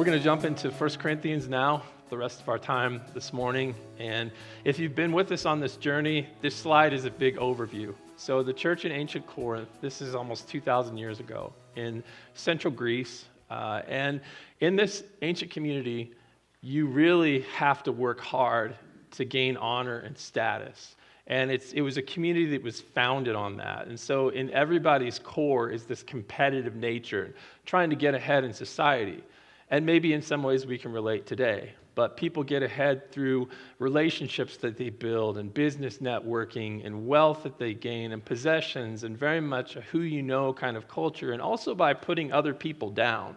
We're going to jump into 1 Corinthians now, the rest of our time this morning. And if you've been with us on this journey, this slide is a big overview. So the church in ancient Corinth, this is almost 2,000 years ago in central Greece. And in this ancient community, you really have to work hard to gain honor and status. And it was a community that was founded on that. And so in everybody's core is this competitive nature, trying to get ahead in society. And maybe in some ways we can relate today. But people get ahead through relationships that they build and business networking and wealth that they gain and possessions and very much a who you know kind of culture, and also by putting other people down.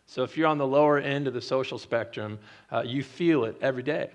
So if you're on the lower end of the social spectrum, you feel it every day.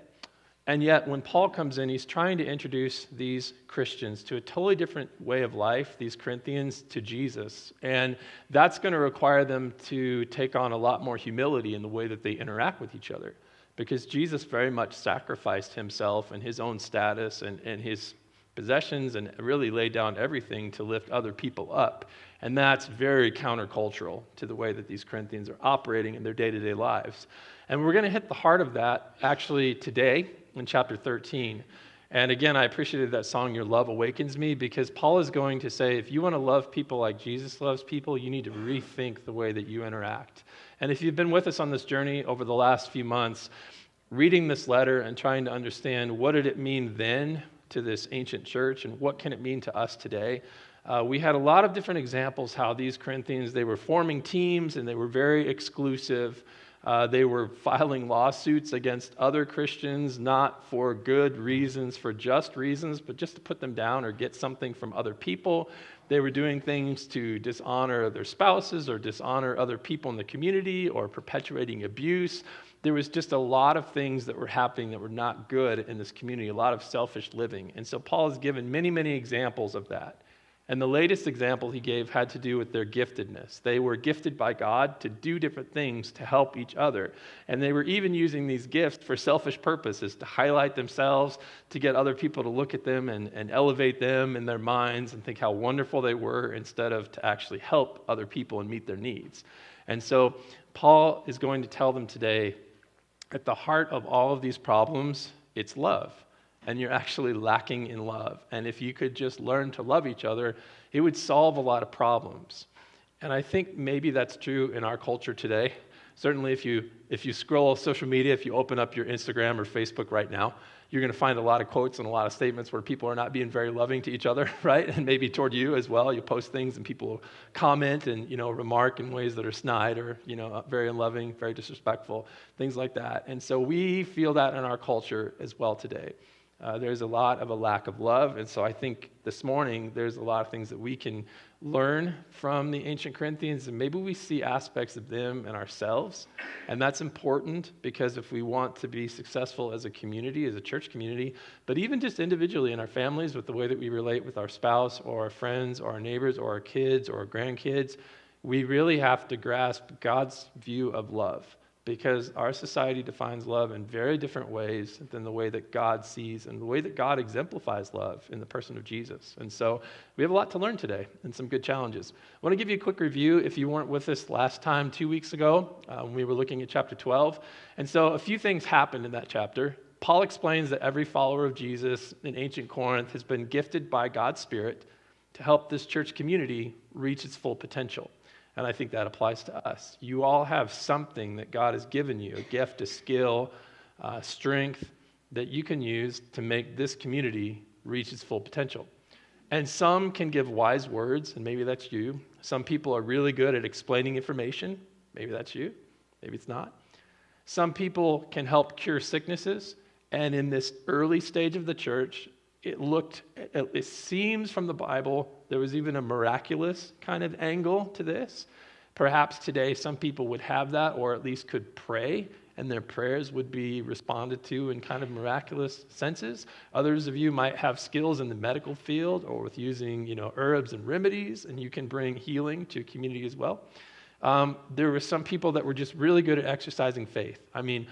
And yet, when Paul comes in, he's trying to introduce these Christians to a totally different way of life, these Corinthians, to Jesus. And that's going to require them to take on a lot more humility in the way that they interact with each other. Because Jesus very much sacrificed himself and his own status and his possessions and really laid down everything to lift other people up. And that's very countercultural to the way that these Corinthians are operating in their day-to-day lives. And we're going to hit the heart of that actually today in chapter 13. And again, I appreciated that song, Your Love Awakens Me, because Paul is going to say, if you want to love people like Jesus loves people, you need to rethink the way that you interact. And if you've been with us on this journey over the last few months, reading this letter and trying to understand what did it mean then to this ancient church and what can it mean to us today, we had a lot of different examples how these Corinthians, they were forming teams and they were very exclusive. They were filing lawsuits against other Christians, not for good reasons, for just reasons, but just to put them down or get something from other people. They were doing things to dishonor their spouses or dishonor other people in the community or perpetuating abuse. There was just a lot of things that were happening that were not good in this community, a lot of selfish living. And so Paul has given many, many examples of that. And the latest example he gave had to do with their giftedness. They were gifted by God to do different things to help each other. And they were even using these gifts for selfish purposes, to highlight themselves, to get other people to look at them and elevate them in their minds and think how wonderful they were instead of to actually help other people and meet their needs. And so Paul is going to tell them today, at the heart of all of these problems, it's love. And you're actually lacking in love. And if you could just learn to love each other, it would solve a lot of problems. And I think maybe that's true in our culture today. Certainly if you scroll social media, if you open up your Instagram or Facebook right now, you're going to find a lot of quotes and a lot of statements where people are not being very loving to each other, right? And maybe toward you as well. You post things and people comment and, remark in ways that are snide or, very unloving, very disrespectful, things like that. And so we feel that in our culture as well today. There's a lot of a lack of love, and so I think this morning there's a lot of things that we can learn from the ancient Corinthians, and maybe we see aspects of them in ourselves, and that's important because if we want to be successful as a community, as a church community, but even just individually in our families with the way that we relate with our spouse or our friends or our neighbors or our kids or our grandkids, we really have to grasp God's view of love. Because our society defines love in very different ways than the way that God sees and the way that God exemplifies love in the person of Jesus. And so we have a lot to learn today and some good challenges. I want to give you a quick review if you weren't with us last time, 2 weeks ago, when we were looking at chapter 12. And so a few things happened in that chapter. Paul explains that every follower of Jesus in ancient Corinth has been gifted by God's Spirit to help this church community reach its full potential. And I think that applies to us. You all have something that God has given you, a gift, a skill, strength that you can use to make this community reach its full potential. And some can give wise words, and maybe that's you. Some people are really good at explaining information. Maybe that's you. Maybe it's not. Some people can help cure sicknesses. And in this early stage of the church, it seems from the Bible, there was even a miraculous kind of angle to this. Perhaps today some people would have that, or at least could pray, and their prayers would be responded to in kind of miraculous senses. Others of you might have skills in the medical field or with using, herbs and remedies, and you can bring healing to a community as well. There were some people that were just really good at exercising faith. I mean,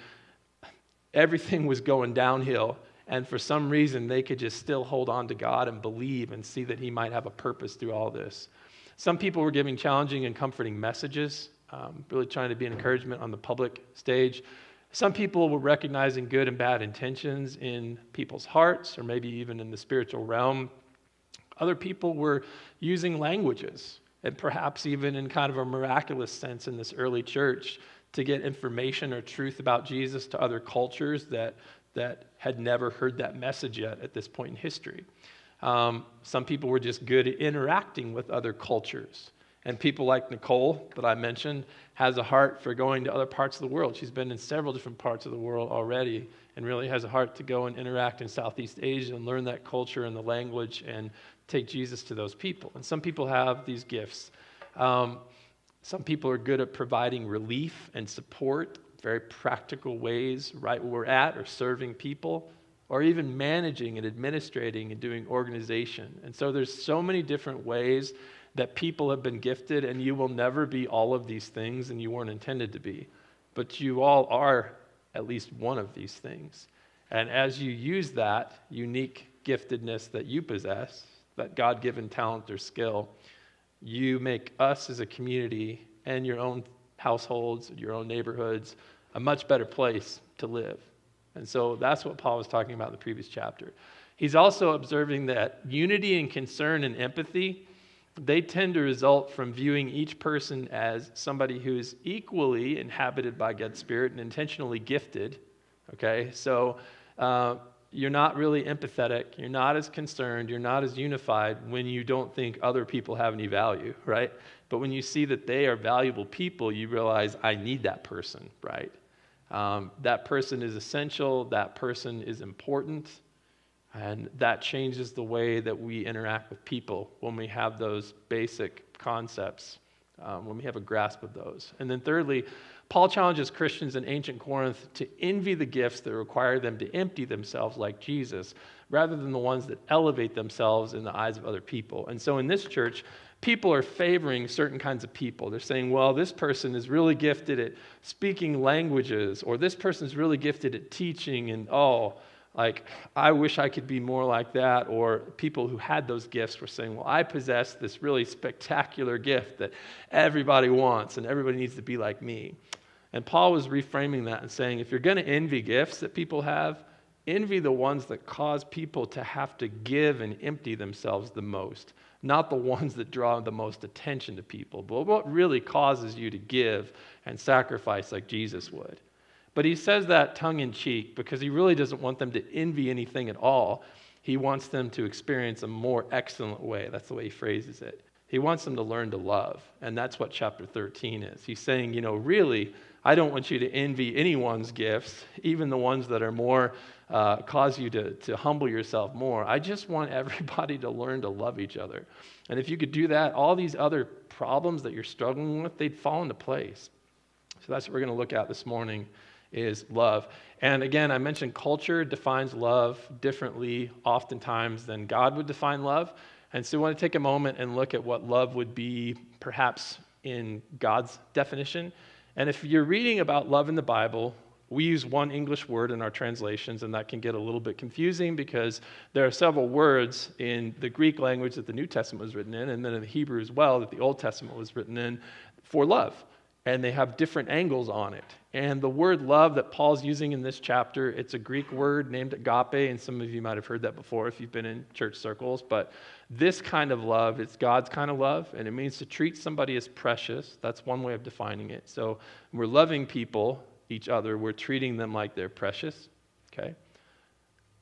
everything was going downhill. And for some reason, they could just still hold on to God and believe and see that he might have a purpose through all this. Some people were giving challenging and comforting messages. really trying to be an encouragement on the public stage. Some people were recognizing good and bad intentions in people's hearts, or maybe even in the spiritual realm. Other people were using languages, and perhaps even in kind of a miraculous sense in this early church, to get information or truth about Jesus to other cultures that had never heard that message yet at this point in history. Some people were just good at interacting with other cultures. And people like Nicole, that I mentioned, has a heart for going to other parts of the world. She's been in several different parts of the world already and really has a heart to go and interact in Southeast Asia and learn that culture and the language and take Jesus to those people. And some people have these gifts. Some people are good at providing relief and support, very practical ways right where we're at, or serving people, or even managing and administrating and doing organization. And so there's so many different ways that people have been gifted, and you will never be all of these things, and you weren't intended to be. But you all are at least one of these things. And as you use that unique giftedness that you possess, that God-given talent or skill, you make us as a community and your own households, your own neighborhoods, a much better place to live. And so that's what Paul was talking about in the previous chapter. He's also observing that unity and concern and empathy, they tend to result from viewing each person as somebody who is equally inhabited by God's Spirit and intentionally gifted. Okay, so you're not really empathetic, you're not as concerned, you're not as unified when you don't think other people have any value, right? But when you see that they are valuable people, you realize, I need that person, right? That person is essential, that person is important, and that changes the way that we interact with people when we have those basic concepts, when we have a grasp of those. And then thirdly, Paul challenges Christians in ancient Corinth to envy the gifts that require them to empty themselves like Jesus, rather than the ones that elevate themselves in the eyes of other people. And so in this church, people are favoring certain kinds of people. They're saying, well, this person is really gifted at speaking languages, or this person is really gifted at teaching, and I wish I could be more like that. Or people who had those gifts were saying, well, I possess this really spectacular gift that everybody wants, and everybody needs to be like me. And Paul was reframing that and saying, if you're going to envy gifts that people have, envy the ones that cause people to have to give and empty themselves the most, not the ones that draw the most attention to people, but what really causes you to give and sacrifice like Jesus would. But he says that tongue-in-cheek because he really doesn't want them to envy anything at all. He wants them to experience a more excellent way. That's the way he phrases it. He wants them to learn to love, and that's what chapter 13 is. He's saying, really, I don't want you to envy anyone's gifts, even the ones that are more, cause you to humble yourself more. I just want everybody to learn to love each other. And if you could do that, all these other problems that you're struggling with, they'd fall into place. So that's what we're going to look at this morning, is love. And again, I mentioned culture defines love differently oftentimes than God would define love. And so we want to take a moment and look at what love would be perhaps in God's definition. And if you're reading about love in the Bible, we use one English word in our translations, and that can get a little bit confusing because there are several words in the Greek language that the New Testament was written in, and then in the Hebrew as well that the Old Testament was written in for love. And they have different angles on it. And the word love that Paul's using in this chapter, it's a Greek word named agape, and some of you might have heard that before if you've been in church circles. But this kind of love, it's God's kind of love, and it means to treat somebody as precious. That's one way of defining it. So we're loving people, each other, we're treating them like they're precious, okay?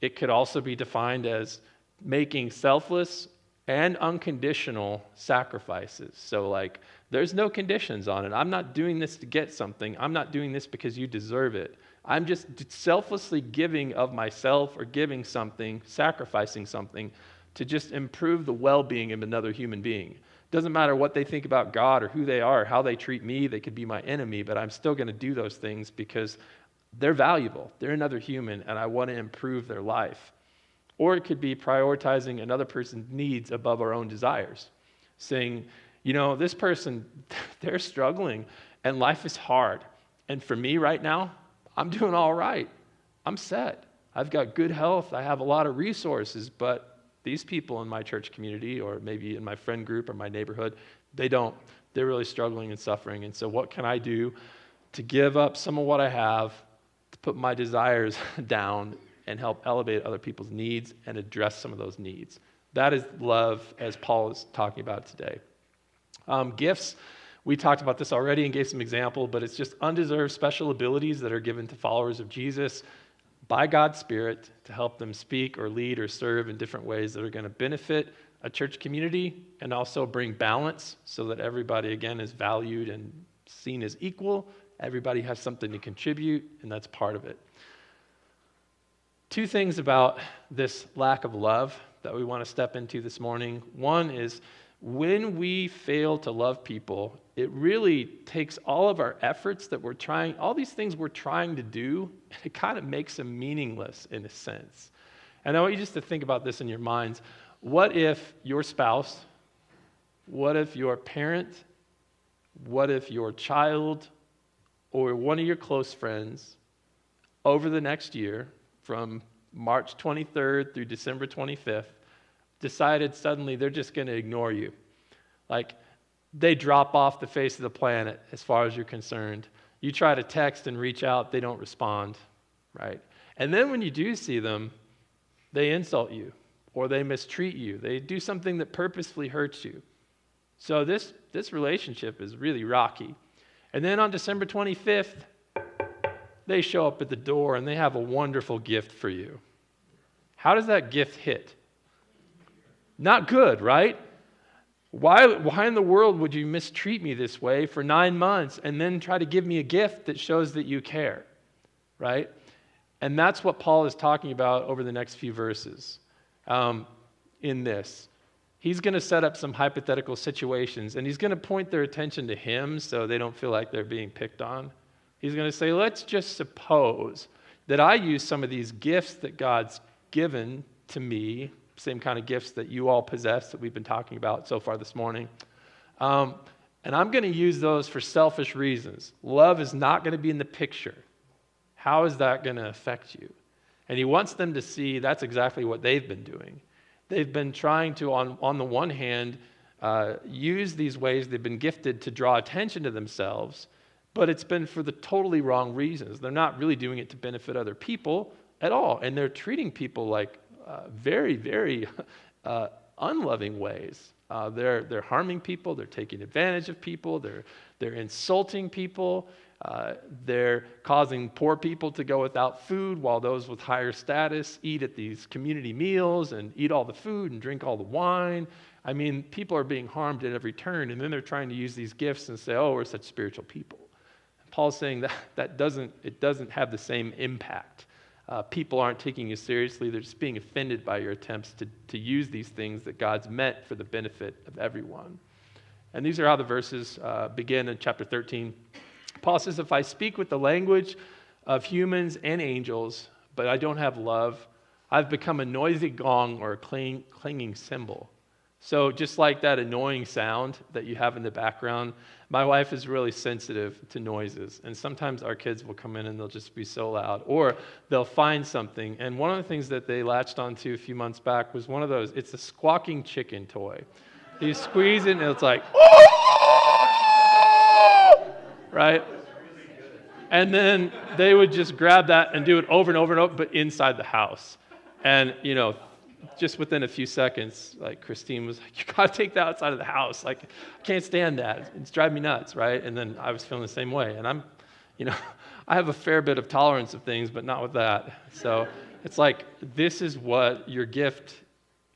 It could also be defined as making selfless and unconditional sacrifices. So there's no conditions on it. I'm not doing this to get something. I'm not doing this because you deserve it. I'm just selflessly giving of myself or giving something, sacrificing something to just improve the well-being of another human being. Doesn't matter what they think about God or who they are, or how they treat me. They could be my enemy, but I'm still going to do those things because they're valuable. They're another human, and I want to improve their life. Or it could be prioritizing another person's needs above our own desires. Saying, this person, they're struggling and life is hard. And for me right now, I'm doing all right. I'm set. I've got good health. I have a lot of resources, but these people in my church community or maybe in my friend group or my neighborhood, they don't. they're really struggling and suffering. And so what can I do to give up some of what I have, to put my desires down and help elevate other people's needs and address some of those needs? That is love, as Paul is talking about today. Gifts, we talked about this already and gave some example, but it's just undeserved special abilities that are given to followers of Jesus by God's Spirit to help them speak or lead or serve in different ways that are going to benefit a church community and also bring balance so that everybody, again, is valued and seen as equal. Everybody has something to contribute, and that's part of it. Two things about this lack of love that we want to step into this morning. One is when we fail to love people, it really takes all of our efforts that we're trying, all these things we're trying to do, and it kind of makes them meaningless in a sense. And I want you just to think about this in your minds. What if your spouse, what if your parent, what if your child, or one of your close friends over the next year, from March 23rd through December 25th, decided suddenly they're just going to ignore you? Like, they drop off the face of the planet as far as you're concerned. You try to text and reach out, they don't respond, right? And then when you do see them, they insult you or they mistreat you. They do something that purposefully hurts you. So this relationship is really rocky. And then on December 25th, they show up at the door and they have a wonderful gift for you. How does that gift hit? Not good, right? Why in the world would you mistreat me this way for 9 months and then try to give me a gift that shows that you care, right? And that's what Paul is talking about over the next few verses in this. He's going to set up some hypothetical situations, and he's going to point their attention to him so they don't feel like they're being picked on. He's going to say, let's just suppose that I use some of these gifts that God's given to me, same kind of gifts that you all possess that we've been talking about so far this morning. And I'm going to use those for selfish reasons. Love is not going to be in the picture. How is that going to affect you? And he wants them to see that's exactly what they've been doing. They've been trying to, on the one hand, use these ways they've been gifted to draw attention to themselves, but it's been for the totally wrong reasons. They're not really doing it to benefit other people at all, and they're treating people like very, very unloving ways. They're harming people. They're taking advantage of people. They're insulting people. They're causing poor people to go without food while those with higher status eat at these community meals and eat all the food and drink all the wine. I mean, people are being harmed at every turn, and then they're trying to use these gifts and say, oh, we're such spiritual people. Paul's saying that doesn't have the same impact. People aren't taking you seriously. They're just being offended by your attempts to use these things that God's meant for the benefit of everyone. And these are how the verses begin in chapter 13. Paul says, if I speak with the language of humans and angels, but I don't have love, I've become a noisy gong or a clanging cymbal. So just like that annoying sound that you have in the background, my wife is really sensitive to noises. And sometimes our kids will come in and they'll just be so loud. Or they'll find something. And one of the things that they latched onto a few months back was one of those. It's a squawking chicken toy. You squeeze it and it's like, right? And then they would just grab that and do it over and over and over, but inside the house. And, just within a few seconds, like Christine was like, you got to take that outside of the house. Like, I can't stand that. It's driving me nuts, right? And then I was feeling the same way. And I'm, I have a fair bit of tolerance of things, but not with that. So it's like, this is what your gift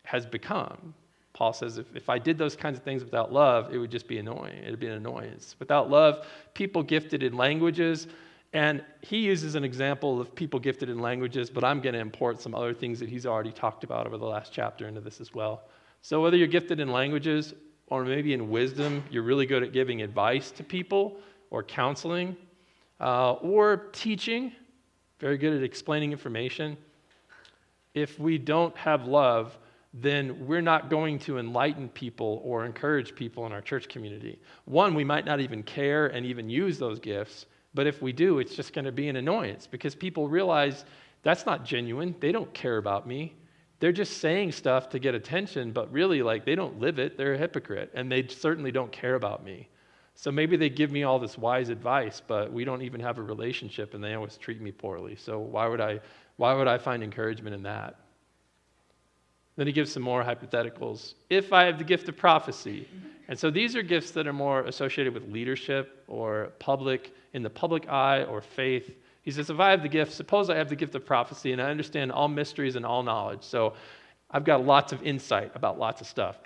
has become. Paul says, if I did those kinds of things without love, it would just be annoying. It would be an annoyance. Without love, people gifted in languages, and he uses an example of people gifted in languages, but I'm going to import some other things that he's already talked about over the last chapter into this as well. So whether you're gifted in languages or maybe in wisdom, you're really good at giving advice to people or counseling or teaching, very good at explaining information. If we don't have love, then we're not going to enlighten people or encourage people in our church community. One, we might not even care and even use those gifts. But if we do, it's just going to be an annoyance because people realize that's not genuine. They don't care about me. They're just saying stuff to get attention, but really, they don't live it. They're a hypocrite, and they certainly don't care about me. So maybe they give me all this wise advice, but we don't even have a relationship and they always treat me poorly. So why would I find encouragement in that? Then he gives some more hypotheticals. If I have the gift of prophecy, and so these are gifts that are more associated with leadership or in the public eye or faith. He says, if I have the gift, suppose I have the gift of prophecy and I understand all mysteries and all knowledge. So I've got lots of insight about lots of stuff.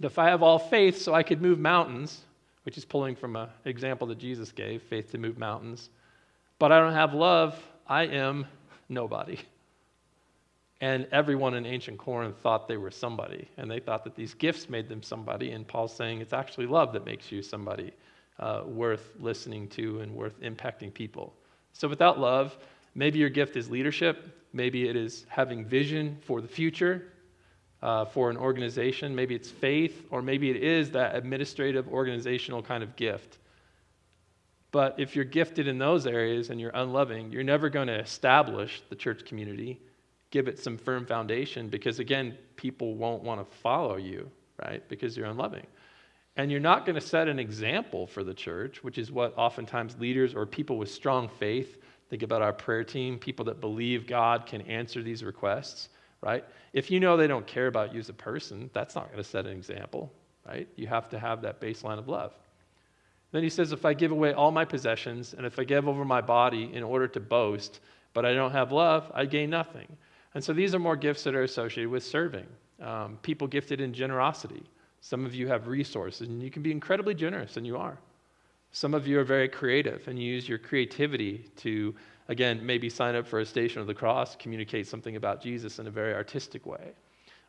If I have all faith so I could move mountains, which is pulling from an example that Jesus gave, faith to move mountains, but I don't have love, I am nobody. And everyone in ancient Corinth thought they were somebody, and they thought that these gifts made them somebody, and Paul's saying it's actually love that makes you somebody worth listening to and worth impacting people. So without love, maybe your gift is leadership, maybe it is having vision for the future, for an organization, maybe it's faith, or maybe it is that administrative, organizational kind of gift. But if you're gifted in those areas and you're unloving, you're never going to establish the church community, give it some firm foundation, because again, people won't want to follow you, right? Because you're unloving. And you're not going to set an example for the church, which is what oftentimes leaders or people with strong faith, think about our prayer team, people that believe God can answer these requests, right? If you know they don't care about you as a person, that's not going to set an example, right? You have to have that baseline of love. Then he says, if I give away all my possessions and if I give over my body in order to boast, but I don't have love, I gain nothing. And so these are more gifts that are associated with serving. People gifted in generosity. Some of you have resources and you can be incredibly generous, and you are. Some of you are very creative and you use your creativity to, again, maybe sign up for a Station of the Cross, communicate something about Jesus in a very artistic way.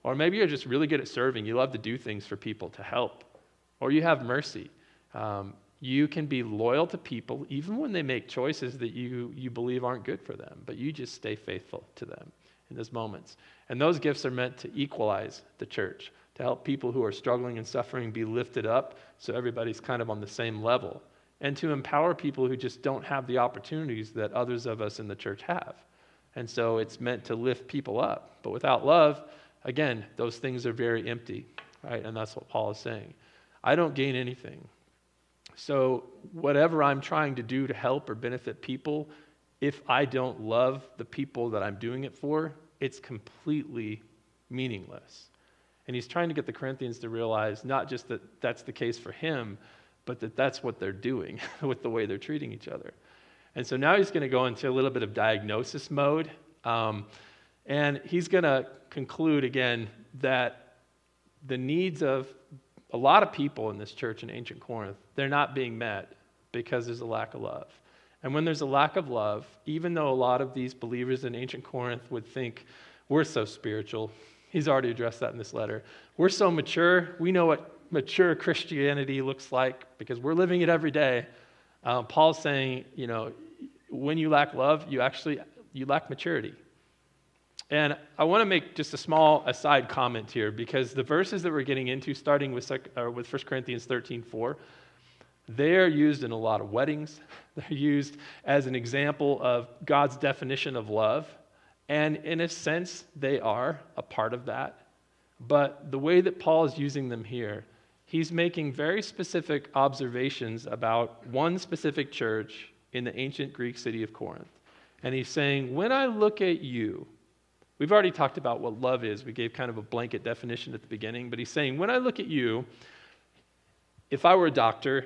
Or maybe you're just really good at serving. You love to do things for people to help. Or you have mercy. You can be loyal to people even when they make choices that you believe aren't good for them, but you just stay faithful to them in those moments. And those gifts are meant to equalize the church, to help people who are struggling and suffering be lifted up so everybody's kind of on the same level, and to empower people who just don't have the opportunities that others of us in the church have. And so it's meant to lift people up. But without love, again, those things are very empty, right? And that's what Paul is saying. I don't gain anything. So whatever I'm trying to do to help or benefit people, if I don't love the people that I'm doing it for, it's completely meaningless. And he's trying to get the Corinthians to realize not just that that's the case for him, but that that's what they're doing with the way they're treating each other. And so now he's going to go into a little bit of diagnosis mode. And he's going to conclude again that the needs of a lot of people in this church in ancient Corinth, they're not being met because there's a lack of love. And when there's a lack of love, even though a lot of these believers in ancient Corinth would think, we're so spiritual, he's already addressed that in this letter, we're so mature, we know what mature Christianity looks like because we're living it every day. Paul's saying, when you lack love, you lack maturity. And I want to make just a small aside comment here, because the verses that we're getting into, starting with 1 Corinthians 13:4, they're used in a lot of weddings. They're used as an example of God's definition of love. And in a sense, they are a part of that. But the way that Paul is using them here, he's making very specific observations about one specific church in the ancient Greek city of Corinth. And he's saying, when I look at you, we've already talked about what love is. We gave kind of a blanket definition at the beginning. But he's saying, when I look at you, if I were a doctor,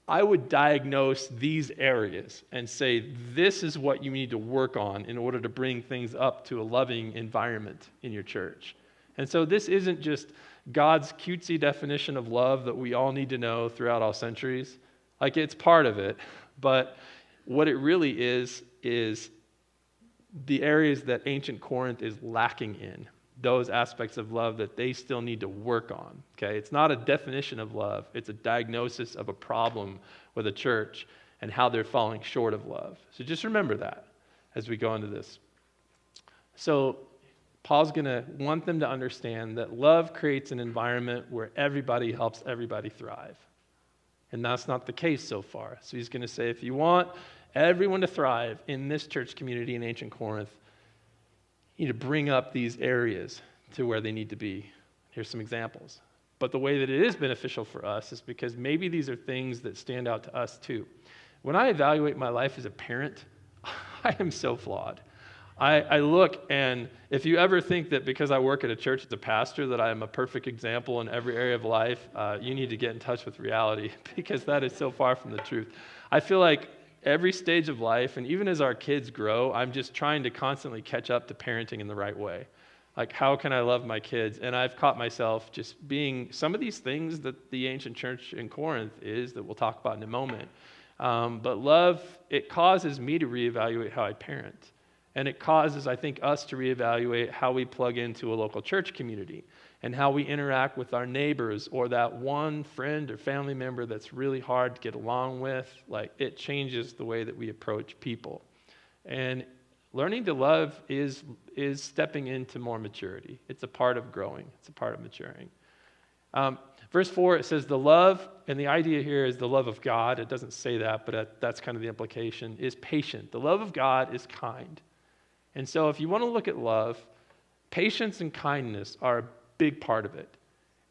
I would diagnose these areas and say, this is what you need to work on in order to bring things up to a loving environment in your church. And so this isn't just God's cutesy definition of love that we all need to know throughout all centuries. Like, it's part of it, but what it really is the areas that ancient Corinth is lacking in, those aspects of love that they still need to work on, okay? It's not a definition of love. It's a diagnosis of a problem with a church and how they're falling short of love. So just remember that as we go into this. So Paul's going to want them to understand that love creates an environment where everybody helps everybody thrive. And that's not the case so far. So he's going to say, if you want everyone to thrive in this church community in ancient Corinth, you need to bring up these areas to where they need to be. Here's some examples. But the way that it is beneficial for us is because maybe these are things that stand out to us too. When I evaluate my life as a parent, I am so flawed. I look, and if you ever think that because I work at a church as a pastor that I am a perfect example in every area of life, you need to get in touch with reality because that is so far from the truth. I feel like every stage of life, and even as our kids grow, I'm just trying to constantly catch up to parenting in the right way. Like, how can I love my kids? And I've caught myself just being some of these things that the ancient church in Corinth is that we'll talk about in a moment. But love, it causes me to reevaluate how I parent. And it causes, I think, us to reevaluate how we plug into a local church community and how we interact with our neighbors or that one friend or family member that's really hard to get along with. Like, it changes the way that we approach people. And learning to love is stepping into more maturity. It's a part of growing. It's a part of maturing. Verse 4, it says the love, and the idea here is the love of God. It doesn't say that, but that's kind of the implication, is patient. The love of God is kind. And so if you want to look at love, patience and kindness are a big part of it.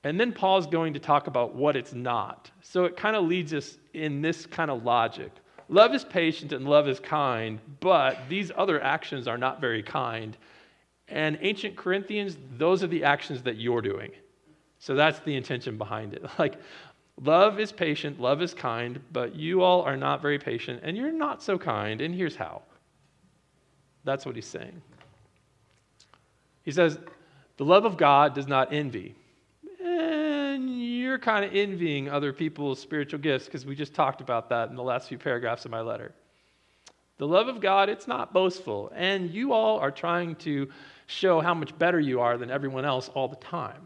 And then Paul's going to talk about what it's not. So it kind of leads us in this kind of logic. Love is patient and love is kind, but these other actions are not very kind. And ancient Corinthians, those are the actions that you're doing. So that's the intention behind it. Like, love is patient, love is kind, but you all are not very patient and you're not so kind, and here's how. That's what he's saying. He says, the love of God does not envy. And you're kind of envying other people's spiritual gifts because we just talked about that in the last few paragraphs of my letter. The love of God, it's not boastful. And you all are trying to show how much better you are than everyone else all the time.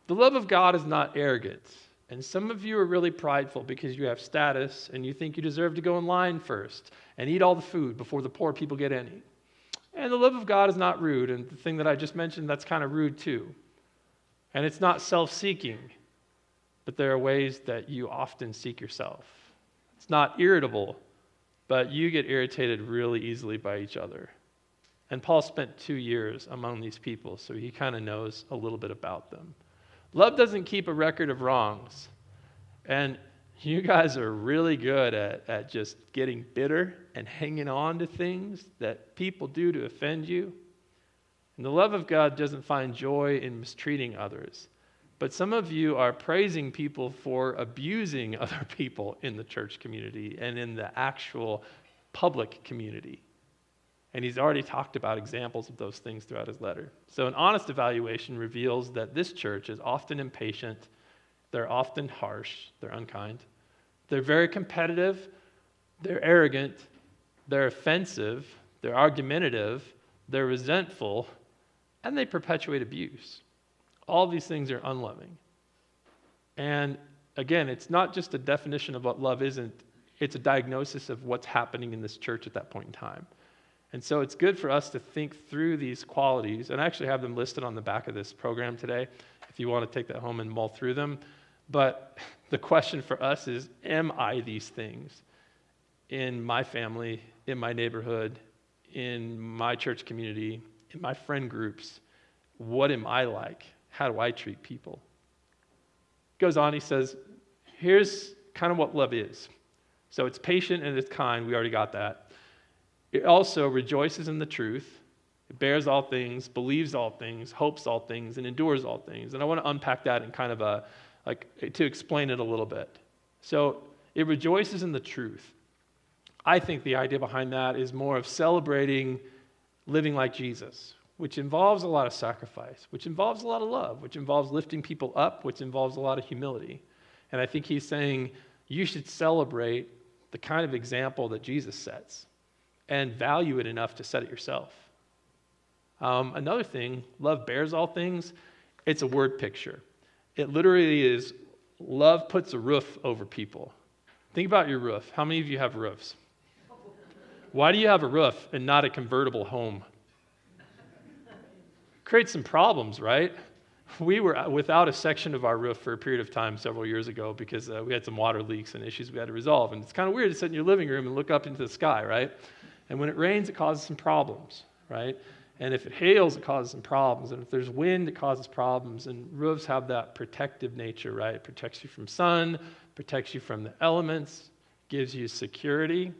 The love of God is not arrogant. And some of you are really prideful because you have status and you think you deserve to go in line first and eat all the food before the poor people get any. And the love of God is not rude. And the thing that I just mentioned, that's kind of rude too. And it's not self-seeking, but there are ways that you often seek yourself. It's not irritable, but you get irritated really easily by each other. And Paul spent 2 years among these people, so he kind of knows a little bit about them. Love doesn't keep a record of wrongs. And you guys are really good at just getting bitter and hanging on to things that people do to offend you. And the love of God doesn't find joy in mistreating others. But some of you are praising people for abusing other people in the church community and in the actual public community. And he's already talked about examples of those things throughout his letter. So an honest evaluation reveals that this church is often impatient, they're often harsh, they're unkind, they're very competitive, they're arrogant, they're offensive, they're argumentative, they're resentful, and they perpetuate abuse. All these things are unloving. And again, it's not just a definition of what love isn't, it's a diagnosis of what's happening in this church at that point in time. And so it's good for us to think through these qualities, and I actually have them listed on the back of this program today, if you want to take that home and mull through them. But the question for us is, am I these things in my family, in my neighborhood, in my church community, in my friend groups? What am I like? How do I treat people? Goes on, he says, here's kind of what love is. So it's patient and it's kind. We already got that. It also rejoices in the truth. It bears all things, believes all things, hopes all things, and endures all things. And I want to unpack that in kind of to explain it a little bit. So it rejoices in the truth. I think the idea behind that is more of celebrating living like Jesus, which involves a lot of sacrifice, which involves a lot of love, which involves lifting people up, which involves a lot of humility. And I think he's saying you should celebrate the kind of example that Jesus sets and value it enough to set it yourself. Another thing, love bears all things. It's a word picture. It literally is, love puts a roof over people. Think about your roof. How many of you have roofs? Why do you have a roof and not a convertible home? Creates some problems, right? We were without a section of our roof for a period of time several years ago because we had some water leaks and issues we had to resolve. And it's kind of weird to sit in your living room and look up into the sky, right? And when it rains, it causes some problems, right? And if it hails, it causes some problems. And if there's wind, it causes problems. And roofs have that protective nature, right? It protects you from sun, protects you from the elements, gives you security.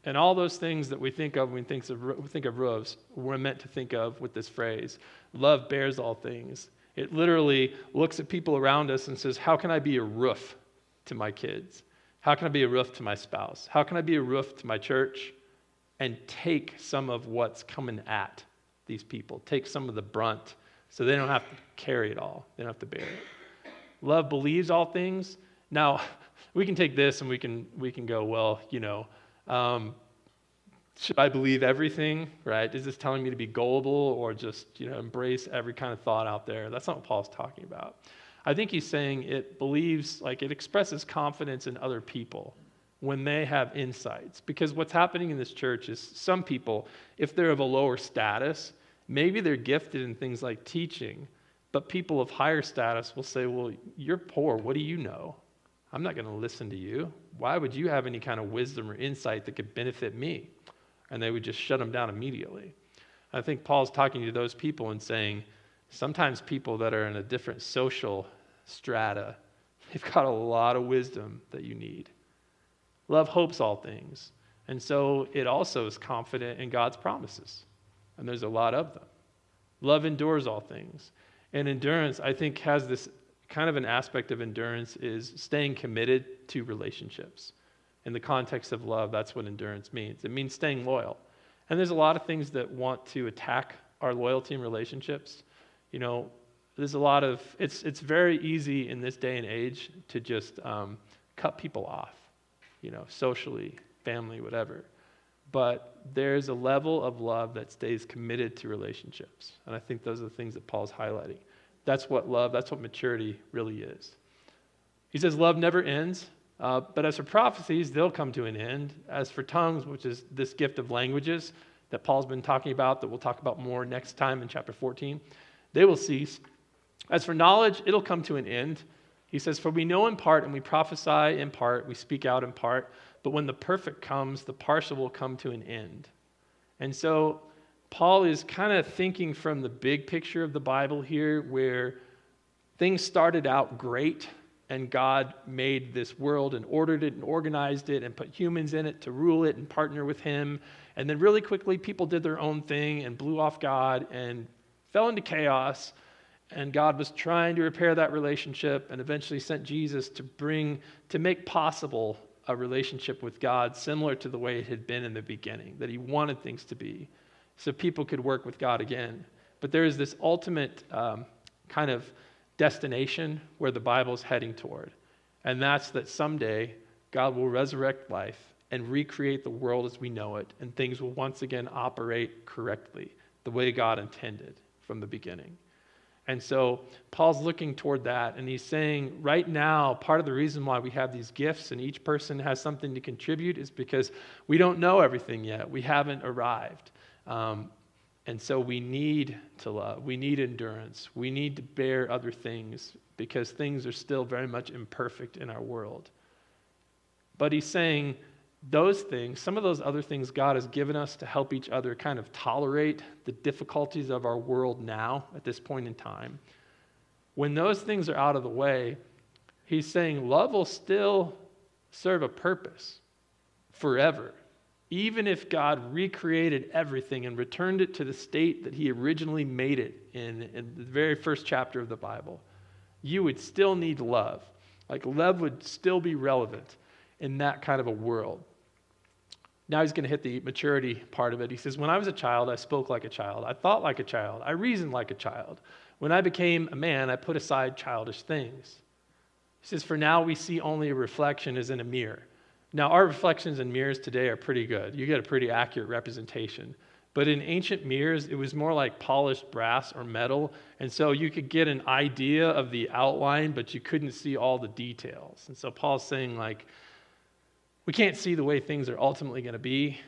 And all those things that we think of when we think of roofs, we're meant to think of with this phrase. Love bears all things. It literally looks at people around us and says, how can I be a roof to my kids? How can I be a roof to my spouse? How can I be a roof to my church? And take some of what's coming at these people. Take some of the brunt so they don't have to carry it all. They don't have to bear it. Love believes all things. Now, we can take this and we can go, well, should I believe everything, right? Is this telling me to be gullible or just, embrace every kind of thought out there? That's not what Paul's talking about. I think he's saying it believes, it expresses confidence in other people when they have insights. Because what's happening in this church is some people, if they're of a lower status, maybe they're gifted in things like teaching, but people of higher status will say, well, you're poor. What do you know? I'm not going to listen to you. Why would you have any kind of wisdom or insight that could benefit me? And they would just shut them down immediately. I think Paul's talking to those people and saying, sometimes people that are in a different social strata, they've got a lot of wisdom that you need. Love hopes all things. And so it also is confident in God's promises. And there's a lot of them. Love endures all things. And endurance, I think, has this kind of an aspect of endurance is staying committed to relationships. In the context of love, that's what endurance means. It means staying loyal. And there's a lot of things that want to attack our loyalty in relationships. There's a lot of, it's very easy in this day and age to just cut people off, socially, family, whatever. But there's a level of love that stays committed to relationships. And I think those are the things that Paul's highlighting. That's what maturity really is. He says love never ends, but as for prophecies, they'll come to an end. As for tongues, which is this gift of languages that Paul's been talking about, that we'll talk about more next time in chapter 14, they will cease. As for knowledge, it'll come to an end. He says, for we know in part and we prophesy in part, we speak out in part, but when the perfect comes, the partial will come to an end. And so Paul is kind of thinking from the big picture of the Bible here, where things started out great and God made this world and ordered it and organized it and put humans in it to rule it and partner with him. And then really quickly people did their own thing and blew off God and fell into chaos. And God was trying to repair that relationship and eventually sent Jesus to make possible a relationship with God similar to the way it had been in the beginning, that he wanted things to be, so people could work with God again. But there is this ultimate kind of destination where the Bible's heading toward. And that's that someday God will resurrect life and recreate the world as we know it, and things will once again operate correctly, the way God intended from the beginning. And so Paul's looking toward that, and he's saying right now, part of the reason why we have these gifts and each person has something to contribute is because we don't know everything yet. We haven't arrived. And so we need to love. We need endurance. We need to bear other things because things are still very much imperfect in our world. But he's saying those things, some of those other things God has given us to help each other kind of tolerate the difficulties of our world now at this point in time. When those things are out of the way, he's saying love will still serve a purpose forever. Even if God recreated everything and returned it to the state that he originally made it in the very first chapter of the Bible, you would still need love. Love would still be relevant in that kind of a world. Now he's going to hit the maturity part of it. He says, when I was a child, I spoke like a child. I thought like a child. I reasoned like a child. When I became a man, I put aside childish things. He says, for now we see only a reflection as in a mirror. Now, our reflections in mirrors today are pretty good. You get a pretty accurate representation. But in ancient mirrors, it was more like polished brass or metal. And so you could get an idea of the outline, but you couldn't see all the details. And so Paul's saying, we can't see the way things are ultimately going to be.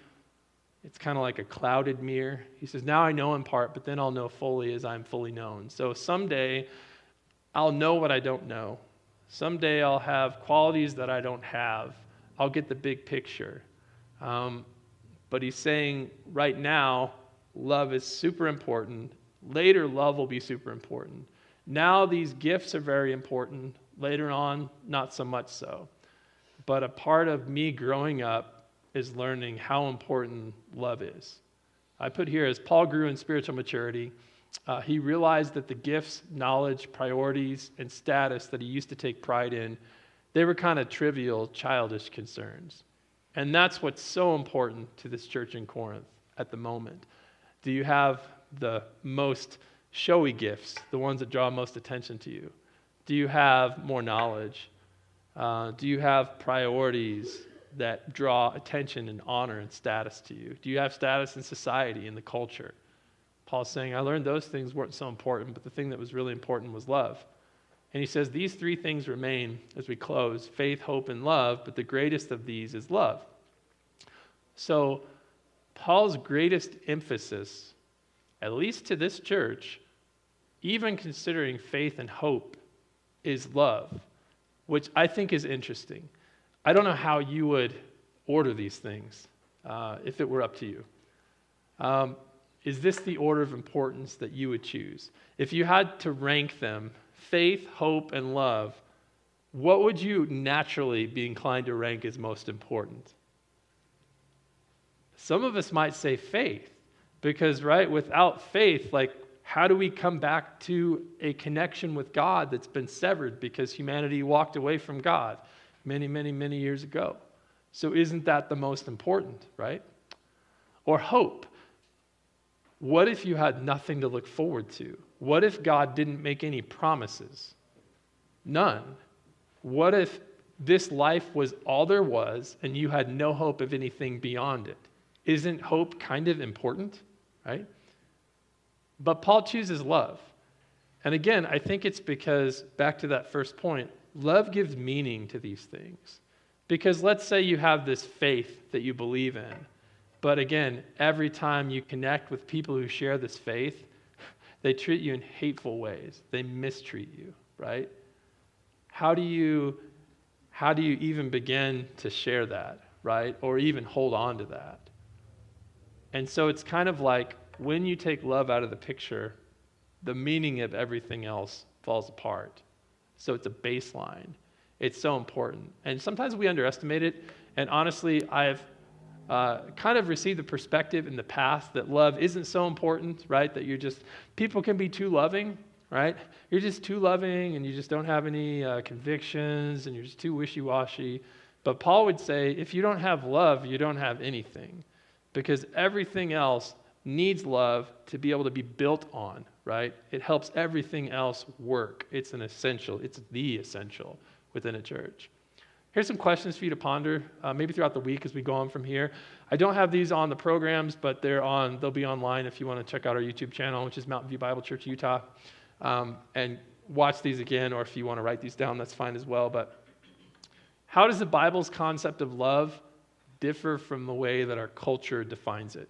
It's kind of like a clouded mirror. He says, now I know in part, but then I'll know fully as I'm fully known. So someday I'll know what I don't know. Someday I'll have qualities that I don't have. I'll get the big picture. But he's saying right now, love is super important. Later, love will be super important. Now, these gifts are very important. Later on, not so much so. But a part of me growing up is learning how important love is. I put here, as Paul grew in spiritual maturity, he realized that the gifts, knowledge, priorities, and status that he used to take pride in, they were kind of trivial, childish concerns. And that's what's so important to this church in Corinth at the moment. Do you have the most showy gifts, the ones that draw most attention to you? Do you have more knowledge? Do you have priorities that draw attention and honor and status to you? Do you have status in society, in the culture? Paul's saying, I learned those things weren't so important, but the thing that was really important was love. And he says these three things remain as we close: faith, hope, and love, but the greatest of these is love. So Paul's greatest emphasis, at least to this church, even considering faith and hope, is love, which I think is interesting. I don't know how you would order these things if it were up to you. Is this the order of importance that you would choose? If you had to rank them, faith, hope, and love, what would you naturally be inclined to rank as most important? Some of us might say faith, because, right, without faith, how do we come back to a connection with God that's been severed because humanity walked away from God many, many, many years ago? So isn't that the most important, right? Or hope. What if you had nothing to look forward to? What if God didn't make any promises? None. What if this life was all there was and you had no hope of anything beyond it? Isn't hope kind of important, right? But Paul chooses love. And again, I think it's because, back to that first point, love gives meaning to these things. Because let's say you have this faith that you believe in, but again, every time you connect with people who share this faith, they treat you in hateful ways. They mistreat you, right? How do you even begin to share that, right? Or even hold on to that? And so it's kind of like when you take love out of the picture, the meaning of everything else falls apart. So it's a baseline. It's so important. And sometimes we underestimate it. And honestly, I've kind of received the perspective in the past that love isn't so important, right? That people can be too loving, right? You're just too loving and you just don't have any convictions and you're just too wishy-washy. But Paul would say, if you don't have love, you don't have anything. Because everything else needs love to be able to be built on, right? It helps everything else work. It's an essential. It's the essential within a church. Here's some questions for you to ponder, maybe throughout the week as we go on from here. I don't have these on the programs, but they'll be online if you want to check out our YouTube channel, which is Mountain View Bible Church, Utah, and watch these again, or if you want to write these down, that's fine as well. But how does the Bible's concept of love differ from the way that our culture defines it?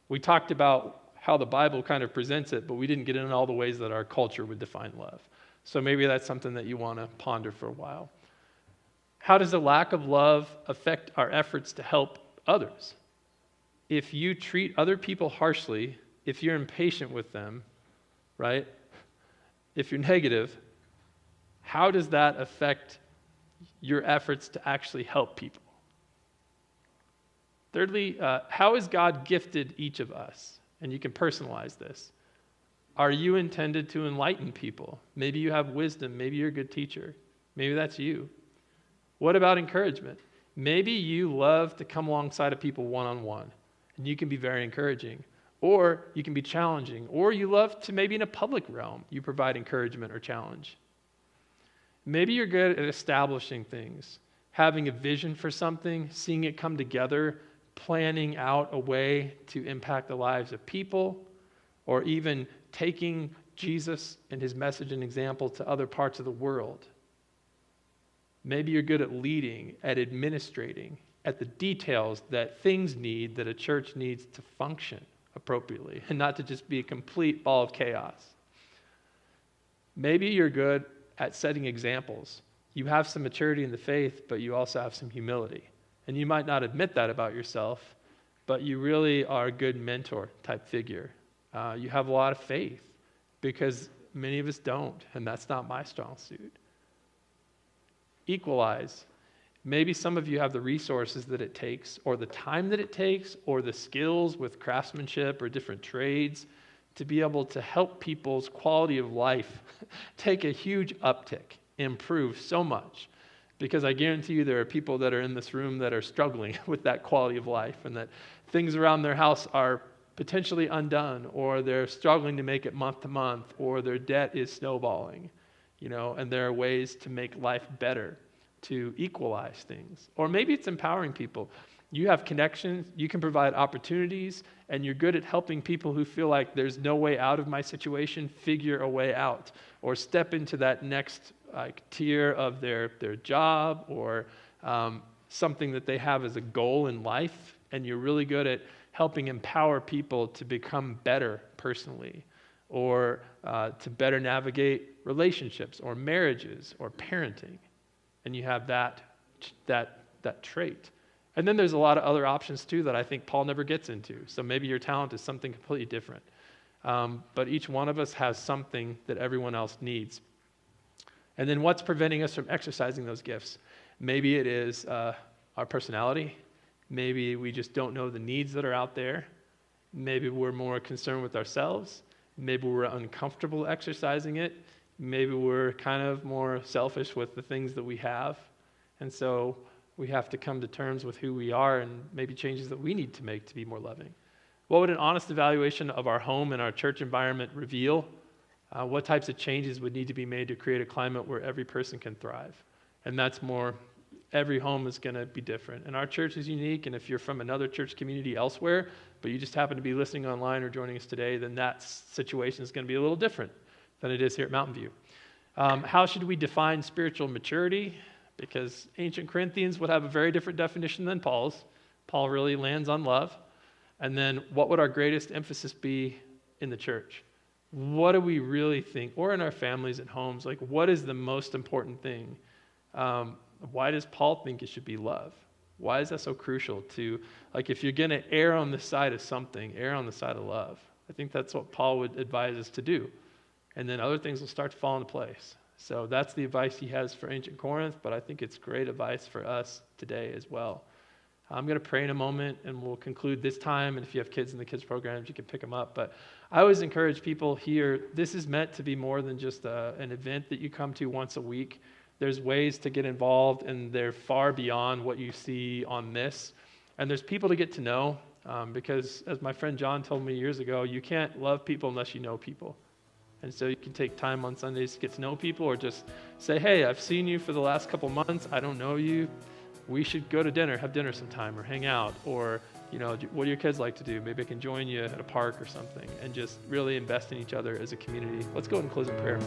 We talked about how the Bible kind of presents it, but we didn't get into all the ways that our culture would define love. So maybe that's something that you want to ponder for a while. How does the lack of love affect our efforts to help others? If you treat other people harshly, if you're impatient with them, right? If you're negative, how does that affect your efforts to actually help people? Thirdly, how has God gifted each of us? And you can personalize this. Are you intended to enlighten people? Maybe you have wisdom. Maybe you're a good teacher. Maybe that's you. What about encouragement? Maybe you love to come alongside of people one-on-one, and you can be very encouraging. Or you can be challenging. Or you love to, maybe in a public realm, you provide encouragement or challenge. Maybe you're good at establishing things, having a vision for something, seeing it come together, planning out a way to impact the lives of people, or even taking Jesus and his message and example to other parts of the world. Maybe you're good at leading, at administrating, at the details that things need, that a church needs to function appropriately, and not to just be a complete ball of chaos. Maybe you're good at setting examples. You have some maturity in the faith, but you also have some humility. And you might not admit that about yourself, but you really are a good mentor type figure. You have a lot of faith, because many of us don't, and that's not my strong suit. Equalize. Maybe some of you have the resources that it takes, or the time that it takes, or the skills with craftsmanship or different trades to be able to help people's quality of life take a huge uptick, improve so much. Because I guarantee you there are people that are in this room that are struggling with that quality of life, and that things around their house are potentially undone, or they're struggling to make it month to month, or their debt is snowballing, and there are ways to make life better, to equalize things. Or maybe it's empowering people. You have connections, you can provide opportunities, and you're good at helping people who feel like there's no way out of my situation figure a way out, or step into that next tier of their job, or something that they have as a goal in life, and you're really good at helping empower people to become better personally, or to better navigate relationships or marriages or parenting. And you have that trait. And then there's a lot of other options too that I think Paul never gets into. So maybe your talent is something completely different. But each one of us has something that everyone else needs. And then what's preventing us from exercising those gifts? Maybe it is our personality. Maybe we just don't know the needs that are out there. Maybe we're more concerned with ourselves. Maybe we're uncomfortable exercising it. Maybe we're kind of more selfish with the things that we have. And so we have to come to terms with who we are and maybe changes that we need to make to be more loving. What would an honest evaluation of our home and our church environment reveal? What types of changes would need to be made to create a climate where every person can thrive? And that's more, every home is going to be different. And our church is unique, and if you're from another church community elsewhere, but you just happen to be listening online or joining us today, then that situation is going to be a little different than it is here at Mountain View. How should we define spiritual maturity? Because ancient Corinthians would have a very different definition than Paul's. Paul really lands on love. And then what would our greatest emphasis be in the church? What do we really think, or in our families and homes, like what is the most important thing? Why does Paul think it should be love? Why is that so crucial to, like, if you're going to err on the side of something, err on the side of love? I think that's what Paul would advise us to do. And then other things will start to fall into place. So that's the advice he has for ancient Corinth, but I think it's great advice for us today as well. I'm going to pray in a moment, and we'll conclude this time. And if you have kids in the kids programs, you can pick them up. But I always encourage people here, this is meant to be more than just an event that you come to once a week. There's ways to get involved, and they're far beyond what you see on this. And there's people to get to know, because as my friend John told me years ago, you can't love people unless you know people. And so you can take time on Sundays to get to know people, or just say, hey, I've seen you for the last couple months. I don't know you. We should go to dinner, have dinner sometime, or hang out. Or, what do your kids like to do? Maybe I can join you at a park or something, and just really invest in each other as a community. Let's go ahead and close in prayer.